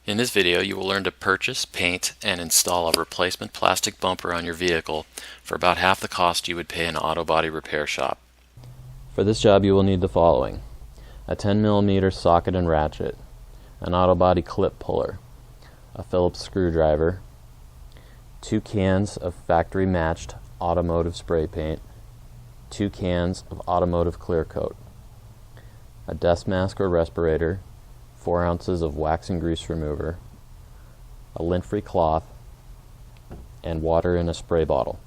In this video, you will learn to purchase, paint, and install a replacement plastic bumper on your vehicle for about half the cost you would pay in an auto body repair shop. For this job, you will need the following: a 10mm socket and ratchet, an auto body clip puller, a Phillips screwdriver, 2 cans of factory matched automotive spray paint, 2 cans of automotive clear coat, a dust mask or respirator, 4 ounces of wax and grease remover, a lint-free cloth, and water in a spray bottle.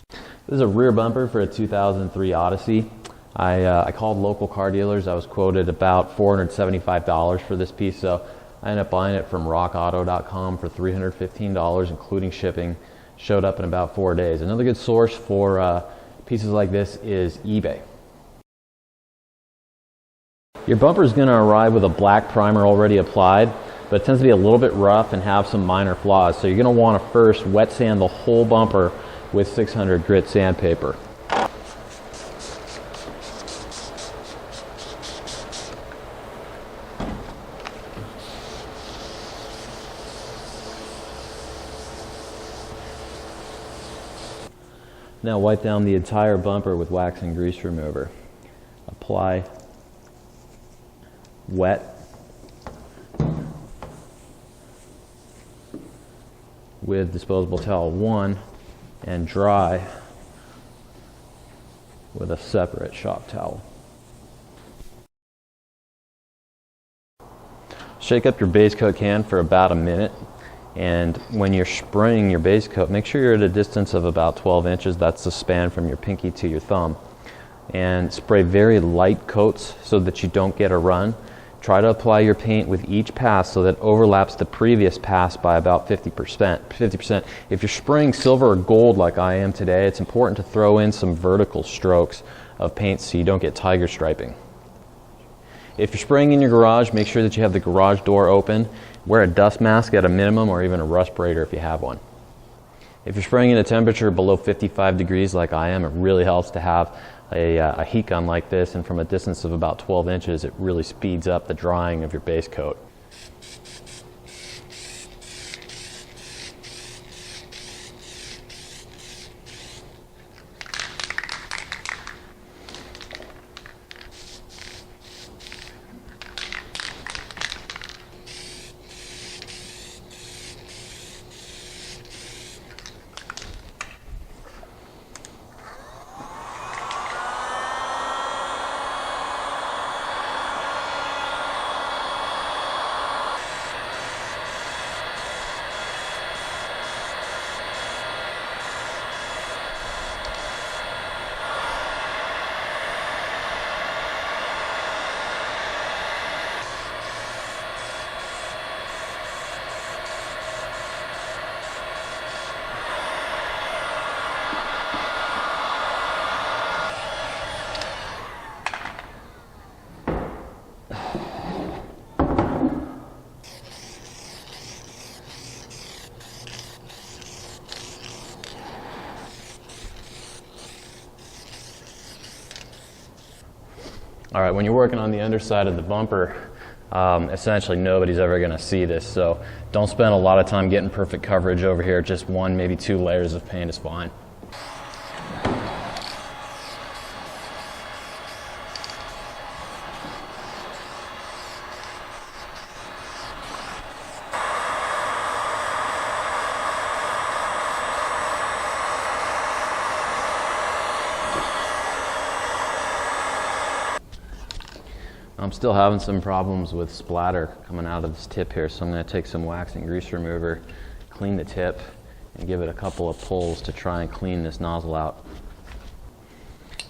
This is a rear bumper for a 2003 Odyssey. I called local car dealers. I was quoted about $475 for this piece, so I ended up buying it from rockauto.com for $315, including shipping. Showed up in about 4 days. Another good source for pieces like this is eBay. Your bumper is going to arrive with a black primer already applied, but it tends to be a little bit rough and have some minor flaws. So you're going to want to first wet sand the whole bumper with 600 grit sandpaper. Now wipe down the entire bumper with wax and grease remover. Apply wet with disposable towel 1 and dry with a separate shop towel. Shake up your base coat can for about a minute, and when you're spraying your base coat, make sure you're at a distance of about 12 inches. That's the span from your pinky to your thumb. And spray very light coats so that you don't get a run. Try to apply your paint with each pass so that it overlaps the previous pass by about 50%. If you're spraying silver or gold like I am today, it's important to throw in some vertical strokes of paint so you don't get tiger striping. If you're spraying in your garage, make sure that you have the garage door open. Wear a dust mask at a minimum, or even a respirator if you have one. If you're spraying in a temperature below 55 degrees like I am, it really helps to have a heat gun like this, and from a distance of about 12 inches, it really speeds up the drying of your base coat. All right, when you're working on the underside of the bumper, essentially nobody's ever going to see this, so don't spend a lot of time getting perfect coverage over here. Just 1, maybe 2 layers of paint is fine. I'm still having some problems with splatter coming out of this tip here, so I'm going to take some wax and grease remover, clean the tip, and give it a couple of pulls to try and clean this nozzle out.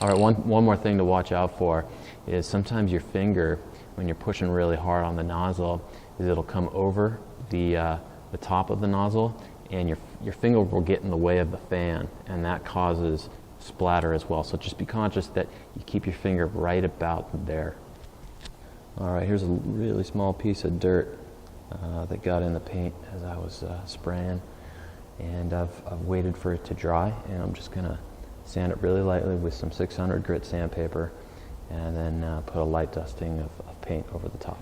All right, one more thing to watch out for is sometimes your finger, when you're pushing really hard on the nozzle, is it'll come over the top of the nozzle, and your finger will get in the way of the fan, and that causes splatter as well. So just be conscious that you keep your finger right about there. All right, here's a really small piece of dirt that got in the paint as I was spraying, and I've waited for it to dry, and I'm just going to sand it really lightly with some 600 grit sandpaper, and then put a light dusting of paint over the top.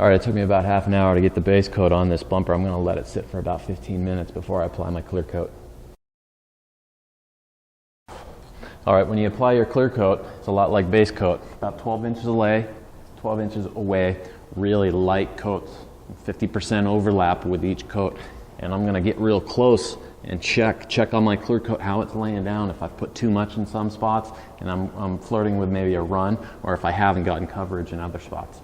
All right, it took me about half an hour to get the base coat on this bumper. I'm going to let it sit for about 15 minutes before I apply my clear coat. All right, when you apply your clear coat, it's a lot like base coat. About 12 inches away, really light coats, 50% overlap with each coat. And I'm going to get real close and check on my clear coat how it's laying down. If I've put too much in some spots and I'm flirting with maybe a run, or if I haven't gotten coverage in other spots.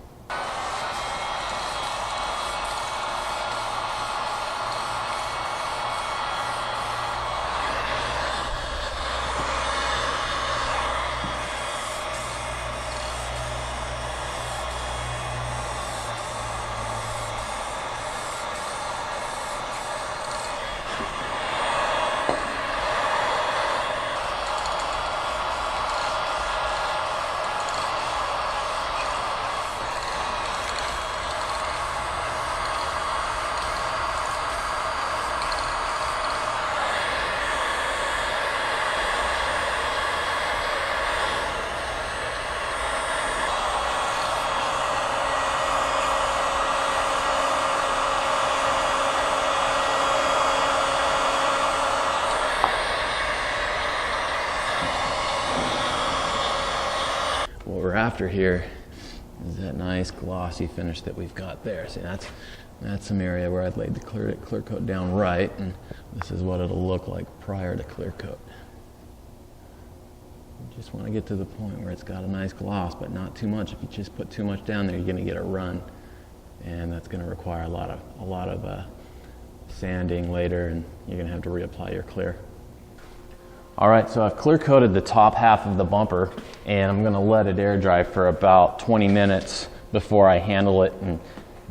What we're after here is that nice glossy finish that we've got there. See, that's some area where I'd laid the clear coat down right, and this is what it'll look like prior to clear coat. You just want to get to the point where it's got a nice gloss, but not too much. If you just put too much down there, you're going to get a run, and that's going to require a lot of sanding later, and you're going to have to reapply your clear. All right, so I've clear coated the top half of the bumper, and I'm going to let it air dry for about 20 minutes before I handle it and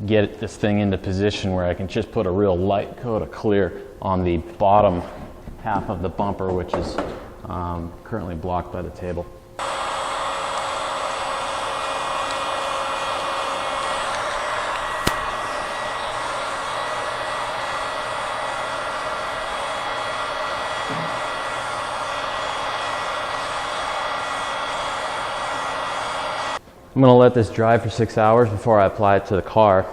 get this thing into position where I can just put a real light coat of clear on the bottom half of the bumper, which is currently blocked by the table. I'm going to let this dry for 6 hours before I apply it to the car.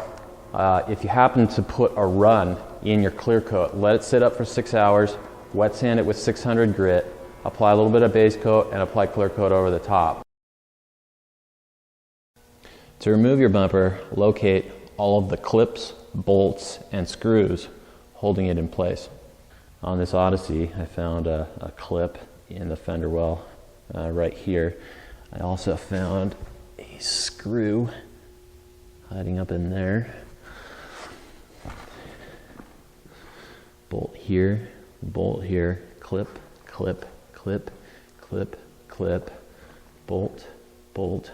If you happen to put a run in your clear coat, let it sit up for 6 hours, wet sand it with 600 grit, apply a little bit of base coat, and apply clear coat over the top. To remove your bumper, locate all of the clips, bolts, and screws holding it in place. On this Odyssey, I found a clip in the fender well right here. I also found a screw hiding up in there. Bolt here, clip, clip, clip, clip, clip, bolt, bolt.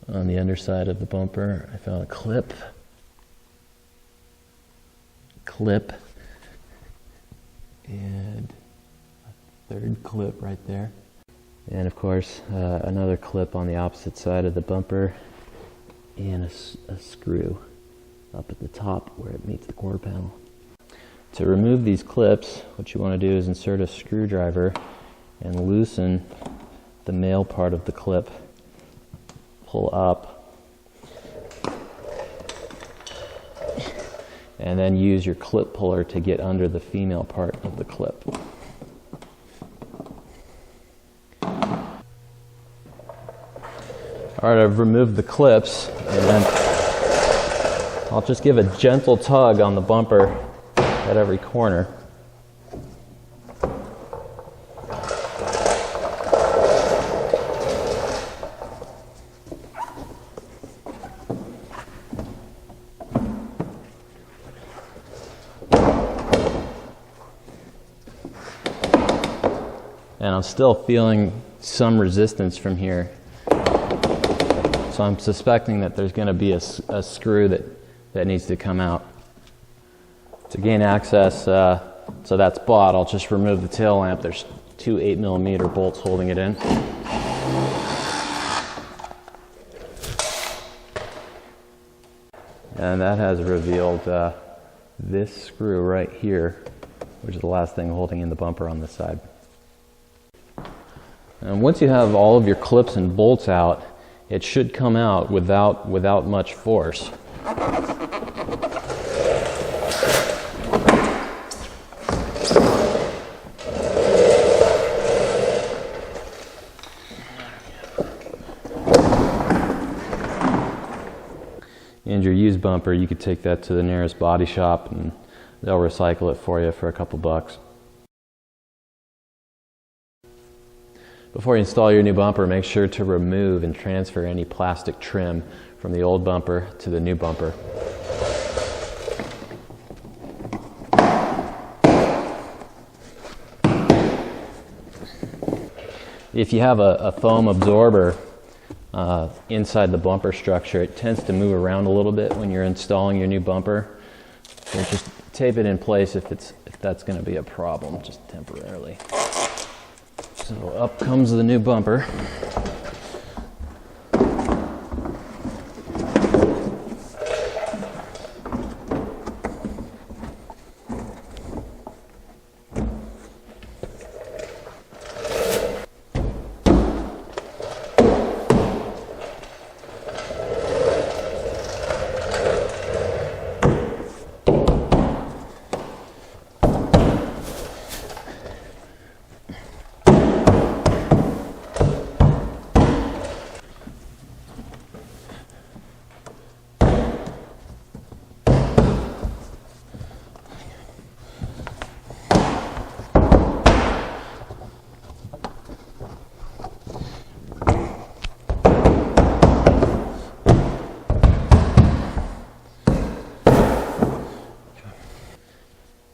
On the underside of the bumper, I found a clip, clip, and a third clip right there. And of course, another clip on the opposite side of the bumper, and a screw up at the top where it meets the quarter panel. To remove these clips, what you want to do is insert a screwdriver and loosen the male part of the clip. Pull up, and then use your clip puller to get under the female part of the clip. All right, I've removed the clips, and I'll just give a gentle tug on the bumper at every corner. And I'm still feeling some resistance from here. So I'm suspecting that there's going to be a screw that needs to come out. To gain access to that spot, I'll just remove the tail lamp. There's two 8mm bolts holding it in. And that has revealed this screw right here, which is the last thing holding in the bumper on this side. And once you have all of your clips and bolts out, it should come out without much force. And your used bumper, you could take that to the nearest body shop and they'll recycle it for you for a couple bucks. Before you install your new bumper, make sure to remove and transfer any plastic trim from the old bumper to the new bumper. If you have a foam absorber inside the bumper structure, it tends to move around a little bit when you're installing your new bumper. So just tape it in place if that's going to be a problem, just temporarily. So up comes the new bumper.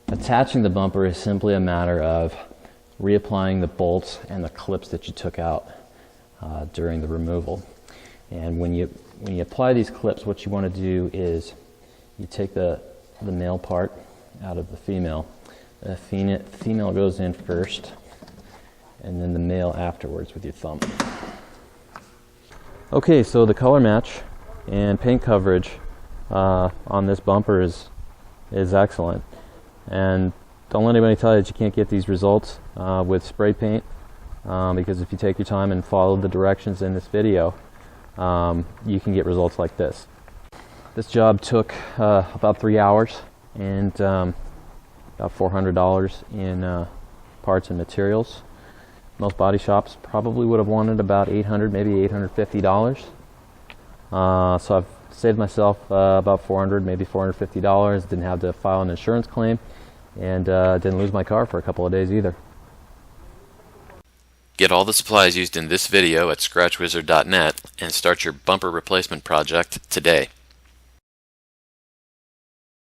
Attaching the bumper is simply a matter of reapplying the bolts and the clips that you took out during the removal. And when you apply these clips, what you want to do is you take the male part out of the female. The female goes in first, and then the male afterwards with your thumb. Okay, so the color match and paint coverage on this bumper is excellent. And don't let anybody tell you that you can't get these results with spray paint, because if you take your time and follow the directions in this video, you can get results like this. This job took about 3 hours and about $400 in parts and materials. Most body shops probably would have wanted about $800, maybe $850. So I've saved myself about $400, maybe $450. Didn't have to file an insurance claim, and didn't lose my car for a couple of days either. Get all the supplies used in this video at scratchwizard.net and start your bumper replacement project today.